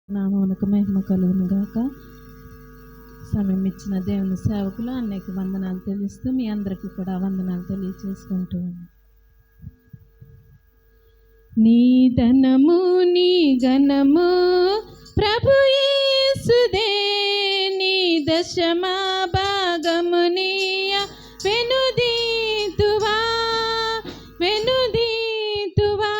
నామమునకు మహిమ కలుగును గాక. సమయం ఇచ్చిన దేవుని సేవకులు అనేక వందనాలు తెలుస్తూ మీ అందరికీ కూడా వందనాలు తెలియచేసుకుంటూ నీ ధనము నీ ఘనము ప్రభు యేసుదే, నీ దశమా భాగము నీయ వెనుదీతువా వెనుదీతువా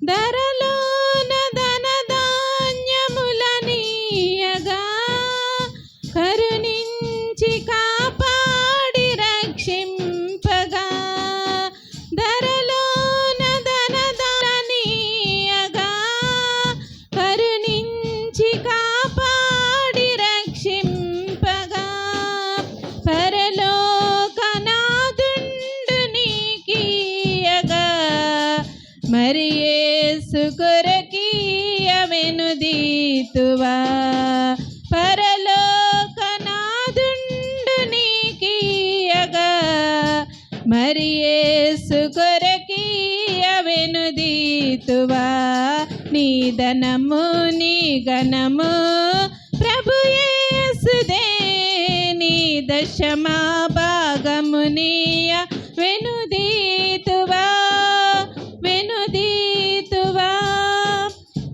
ధరలోన ధన ధాన్యములనీయగా కరుణించి కాపాడి రక్షింపగా ధరలోన ధన ధాన్యములనీయగా కరుణించి కాపాడి రక్షింపగా పరలోకనాథుండు నీకీయగా మరి యేసు కొరకీయ వెనుదీతువా పరలోకనాథుండు నీకీయగా మరి యేసు కొరకీయ వెనుదీతువా నీ ధనము నీ ఘనము ప్రభు యేసుదే, నీ దశమా భాగము నీయ వెనుదీతువా వెనుదీతువా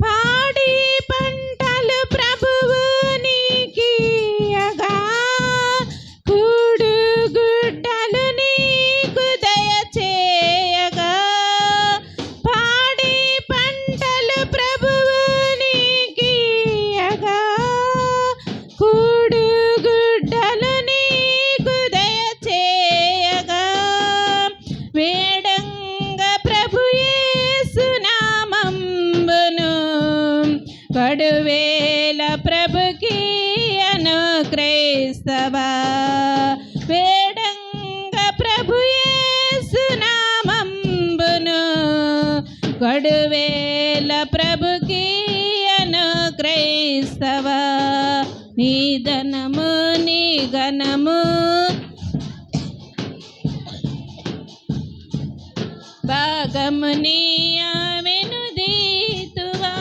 పాడి పంటలు ప్రభువు నీకీయగా కూడు గుడ్డలు నీకు దయచేయగా పాడి పంటలు ప్రభువు నీకీయగా కూడు గుడ్డలు నీకు దయచేయగా వేడంగ ప్రభు యేసు నామంబును కడువేల ప్రభుకీయను క్రైస్తవా వేడంగ ప్రభు యేసు నామంబును కడువేల ప్రభుకీయను క్రైస్తవా నీ ధనము నీ ఘనము భాగము నీయ వెనుదీతువా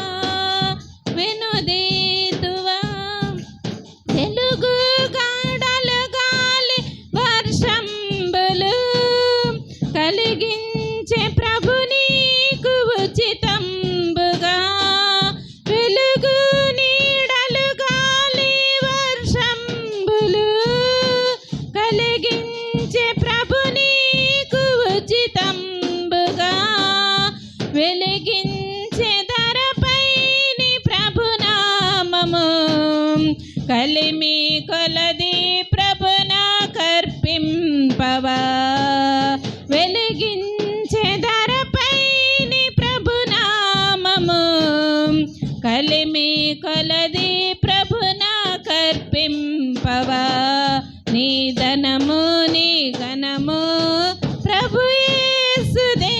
వెనుదీతువా తెలుగు గాడలు గాలి వర్షంబులు కలిగించే ప్రభు నీకు ఉచితంబుగా వెలుగు నీడలు గాలి వర్షంబులు కలిగించే ప్రభు నీకు ఉచితంబుగా వెలిగించే ధరపై నీ ప్రభునామము కలిమి కొలది ప్రభున కర్పింపవా వెలిగించే ధరపై నీ ప్రభునామము కలిమి కొలది ప్రభున కర్పింపవా నీ ధనము నీ ఘనము ప్రభు యేసుదే,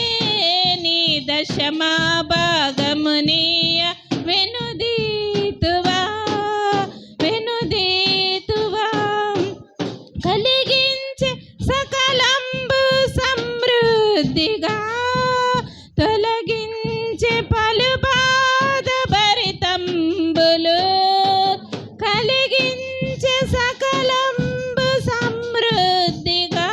నీ దశమా భాగము నీయ వెనుదీతువా వెనుదీతువా కలిగించే సకలంబు సమృద్ధిగా తొలగించే పలు బాధ భరితంబులు కలిగించే సకలంబు సమృద్ధిగా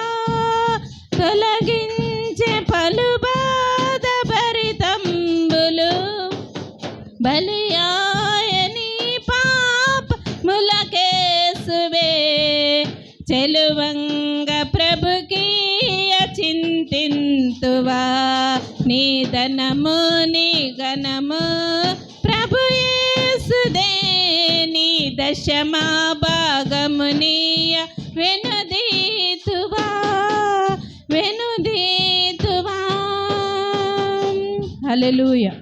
తొలగించే పలు బాధ భరితంబులు బలియాయని పాప ములకేసువే చెలువంగ ప్రభుకీయ చింతింతువా నీ ధనము నీ ఘనము ప్రభు యేసుదే, నీ దశమా భాగము నీయ వెనుదీతువా వెనుదీతువా హల్లెలూయా.